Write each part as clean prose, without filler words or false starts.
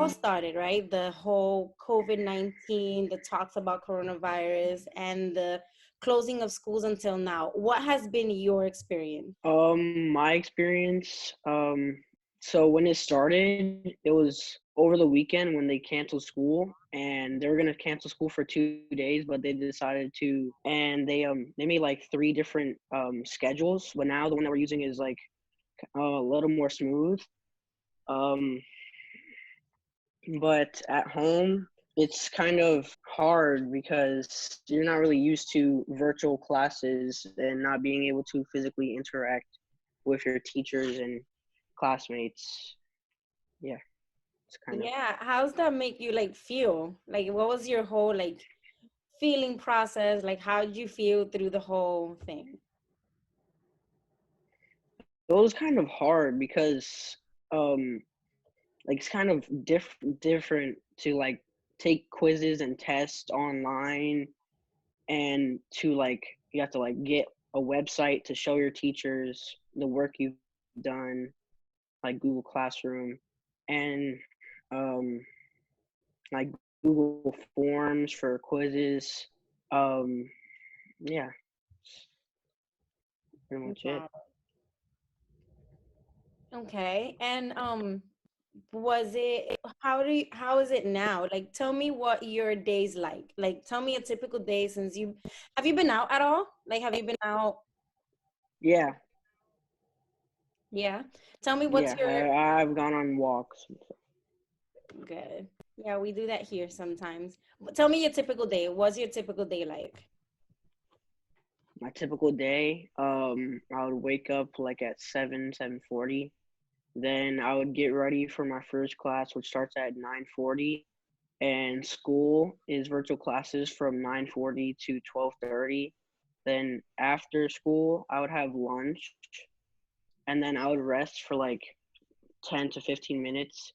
all started, right? The whole COVID-19, the talks about coronavirus, and the closing of schools until now. What has been your experience? My experience, so when it started, it was over the weekend when they canceled school, and they were gonna cancel school for 2 days, but they decided to, and they made like three different schedules, but now the one that we're using is like a little more smooth. Um, but at home, it's kind of hard because you're not really used to virtual classes and not being able to physically interact with your teachers and classmates. Yeah, it's kind of Yeah, how's that make you like feel? Like what was your whole like feeling process? Like how did you feel through the whole thing? it was kind of hard because like it's kind of different to like take quizzes and tests online and to like you have to like get a website to show your teachers the work you've done, like Google Classroom, and um like Google Forms for quizzes. um yeah, pretty much it. Wow. Okay. And was it how is it now? Like tell me what your day's like. Like tell me a typical day since you have you been out at all? Like have you been out? Yeah, Yeah. Tell me what's yeah, your I've gone on walks. good. Yeah, we do that here sometimes. But tell me your typical day. What's your typical day like? My typical day, I would wake up like at 7:40. Then I would get ready for my first class, which starts at 9:40. And school is virtual classes from 9:40 to 12:30. Then after school, I would have lunch, and then I would rest for like 10 to 15 minutes.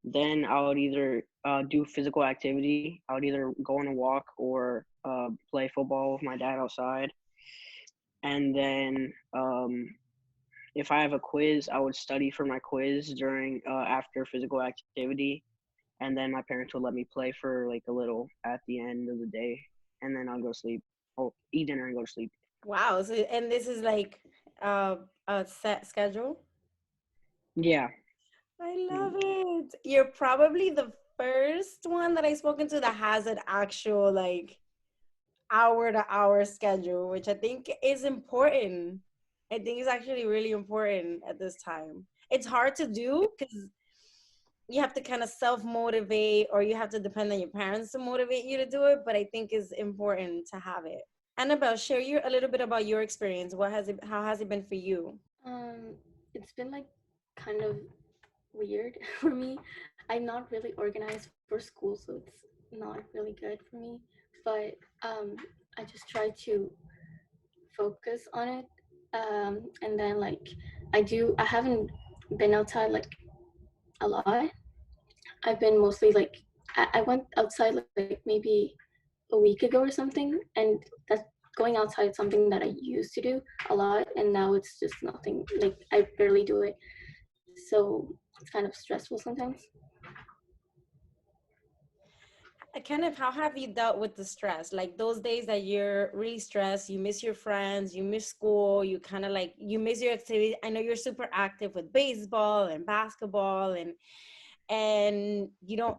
Then I would either do physical activity. I would either go on a walk or play football with my dad outside. And then if I have a quiz, I would study for my quiz during after physical activity, and then my parents would let me play for like a little at the end of the day, and then I'll go sleep. Oh, eat dinner and go to sleep. Wow. So and this is like uh a set schedule? Yeah. I love it. You're probably the first one that I've spoken to that has an actual like hour to hour schedule, which I think is important. I think it's actually really important at this time. It's hard to do because you have to kind of self motivate or you have to depend on your parents to motivate you to do it. But I think it's important to have it. Annabelle, share you a little bit about your experience. What has it? How has it been for you? Um, it's been like kind of weird for me. I'm not really organized for school, so it's not really good for me. But I just try to focus on it. And then like I haven't been outside like a lot. I've been mostly like I went outside like maybe a week ago or something, and that going outside is something that I used to do a lot, and now it's just nothing. Like I barely do it, so it's kind of stressful sometimes. Kind of how have you dealt with the stress? Like those days that you're really stressed, you miss your friends, you miss school, you kind of like you miss your activity. I know you're super active with baseball and basketball and you don't,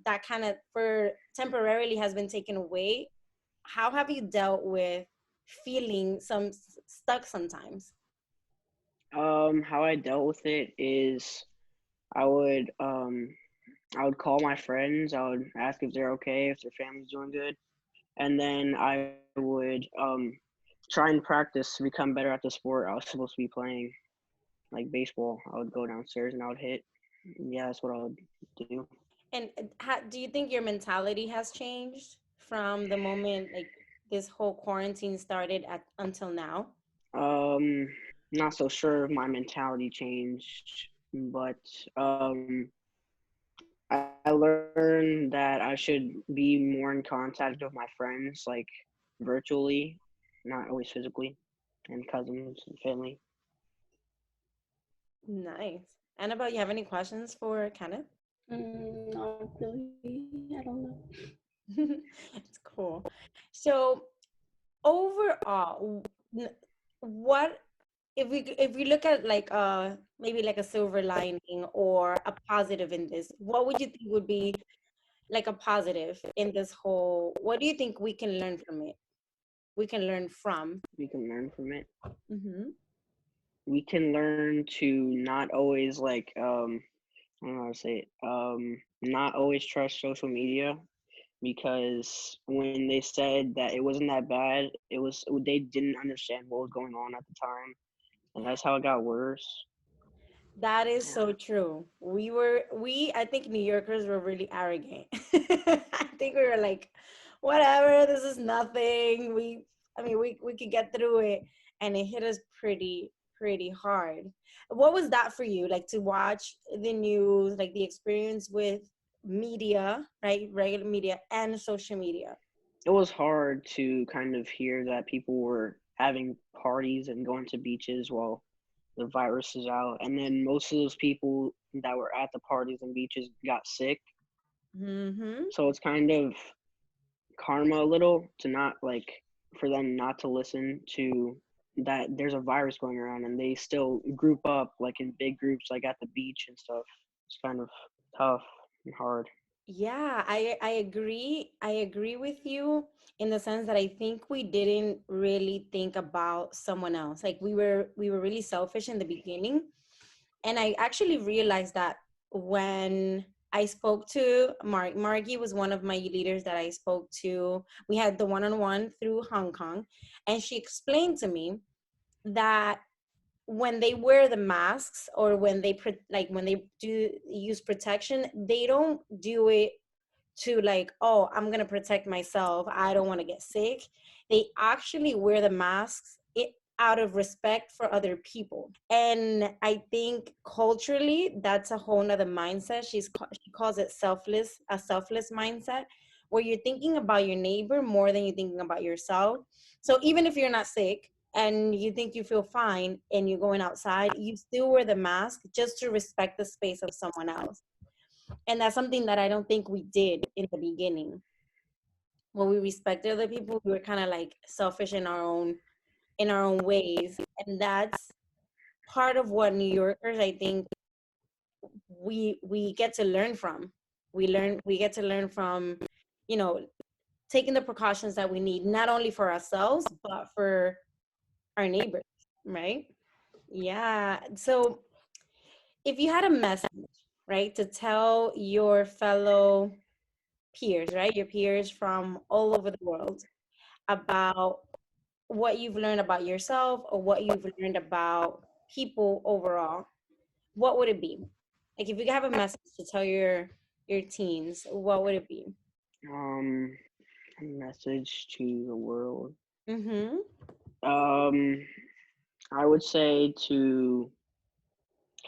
that kind of for temporarily has been taken away. How have you dealt with feeling stuck sometimes? How I dealt with it is I would um I would call my friends. I would ask if they're okay, if their family's doing good, and then I would try and practice to become better at the sport I was supposed to be playing, like baseball. I would go downstairs and I would hit. Yeah, that's what I would do. And do you think your mentality has changed from the moment like this whole quarantine started at until now? Um, not so sure if my mentality changed, but I learned that I should be more in contact with my friends, like virtually, not always physically, and cousins and family. Nice. Annabelle, you have any questions for Kenneth? Not really. I don't know. It's cool. So overall, what if we look at like maybe like a silver lining or a positive in this, what would you think would be like a positive in this whole, what do you think we can learn from it, we can learn from? We can learn from it. Mm-hmm. We can learn to not always like I don't know how to say it. Not always trust social media because when they said that it wasn't that bad, they didn't understand what was going on at the time, and that's how it got worse. That is Yeah. so true. I think New Yorkers were really arrogant. I think we were like, whatever, this is nothing. I mean, we could get through it. And it hit us pretty hard. What was that for you? Like to watch the news, like the experience with media, right? Regular media and social media. It was hard to kind of hear that people were having parties and going to beaches while the virus is out, and then most of those people that were at the parties and beaches got sick. Mm-hmm. So it's kind of karma a little to not like for them not to listen to that there's a virus going around and they still group up like in big groups like at the beach and stuff. It's kind of tough and hard. Yeah, I agree. I agree with you in the sense that I think we didn't really think about someone else. Like we were really selfish in the beginning. And I actually realized that when I spoke to Margie was one of my leaders that I spoke to. We had the one-on-one through Hong Kong, and she explained to me that when they wear the masks or when like when they do use protection, they don't do it to like, oh, I'm going to protect myself, I don't want to get sick. They actually wear the masks out of respect for other people. And I think culturally that's a whole nother mindset. She calls it a selfless mindset, where you're thinking about your neighbor more than you're thinking about yourself. So even if you're not sick and you think you feel fine and you're going outside, you still wear the mask just to respect the space of someone else. And that's something that I don't think we did in the beginning. When we respected other people, we were kind of like selfish in our own ways. And that's part of what New Yorkers, I think, we get to learn from. We get to learn from, you know, taking the precautions that we need, not only for ourselves, but for our neighbors, right? Yeah. So if you had a message, right, to tell your fellow peers, right? Your peers from all over the world about what you've learned about yourself or what you've learned about people overall, what would it be? Like if you could have a message to tell your teens, what would it be? Um, a message to the world. Mm-hmm. Um, I would say to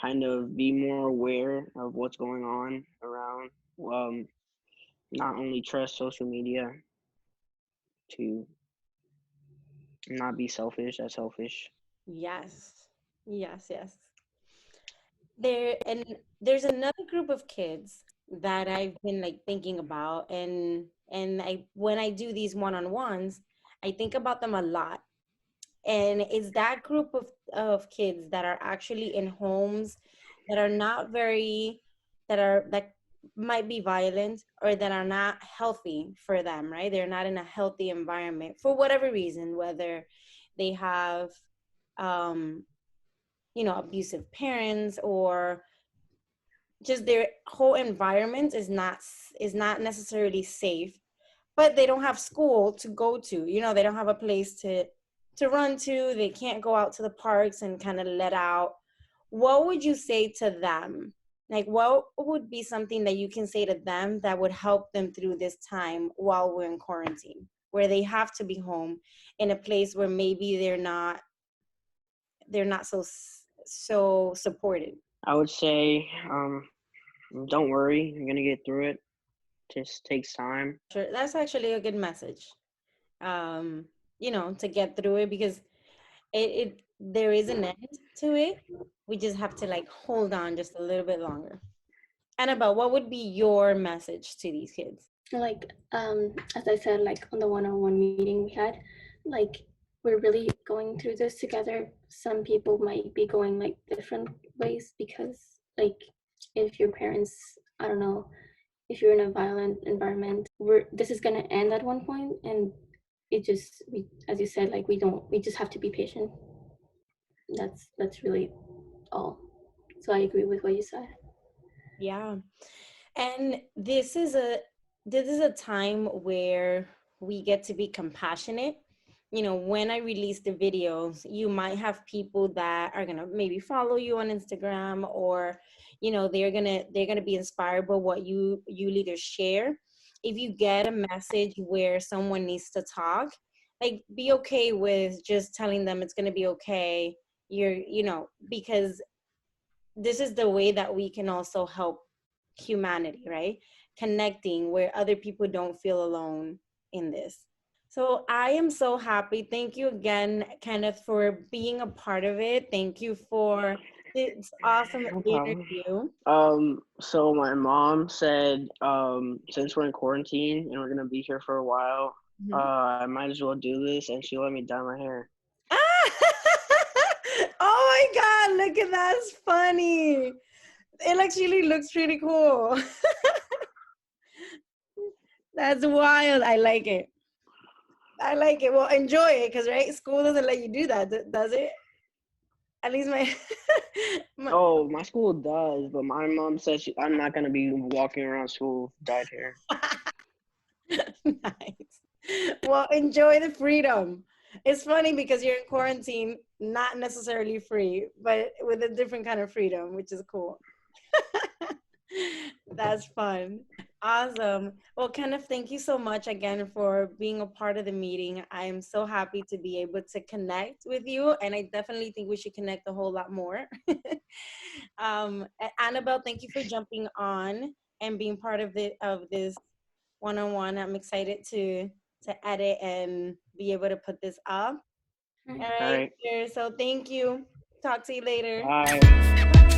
kind of be more aware of what's going on around. Um, Not only trust social media to not be selfish. That's selfish. Yes. Yes, yes. There's another group of kids that I've been like thinking about, and I when I do these one-on-ones, I think about them a lot. And it's that group of kids that are actually in homes that are not very that might be violent or that are not healthy for them, right? They're not in a healthy environment for whatever reason, whether they have um abusive parents, or just their whole environment is not necessarily safe, but they don't have school to go to. They don't have a place to run to. They can't go out to the parks and kind of let out. What would you say to them? Like, what would be something that you can say to them that would help them through this time while we're in quarantine, where they have to be home in a place where maybe they're not so supported? I would say, don't worry, you're gonna get through it. Just takes time. Sure, that's actually a good message. To get through it, because it there is an end to it. We just have to like hold on just a little bit longer. Annabelle, what would be your message to these kids? Like as I said, like on the one-on-one meeting we had, like we're really going through this together. Some people might be going like different ways because like if your parents, I don't know, if you're in a violent environment, this is gonna end at one point, and it just we, as you said, like we just have to be patient. That's really all. So I agree with what you said. Yeah. And this is a time where we get to be compassionate. When I release the videos, you might have people that are gonna maybe follow you on Instagram, or they're gonna be inspired by what you leaders share. If you get a message where someone needs to talk, like, be okay with just telling them it's gonna be okay. Because this is the way that we can also help humanity, right? Connecting where other people don't feel alone in this. So I am so happy. Thank you again, Kenneth, for being a part of it. Thank you for this awesome No problem. interview. So my mom said, since we're in quarantine and we're gonna be here for a while, Mhm. I might as well do this, and she let me dye my hair. Oh my God, look at that. It's funny. It actually looks pretty cool. That's wild. I like it. I like it. Well, enjoy it, because right, school doesn't let you do that, does it? At least my, my Oh, my school does, but my mom says I'm not gonna be walking around school with dyed hair. nice. Well, enjoy the freedom. It's funny because you're in quarantine, not necessarily free, but with a different kind of freedom, which is cool. That's fun. Awesome. Well, Kenneth, thank you so much again for being a part of the meeting. I am so happy to be able to connect with you, and I definitely think we should connect a whole lot more. Annabelle, thank you for jumping on and being part of this one-on-one. I'm excited to edit and be able to put this up. All All right. All right, right, so thank you. Talk to you later. bye.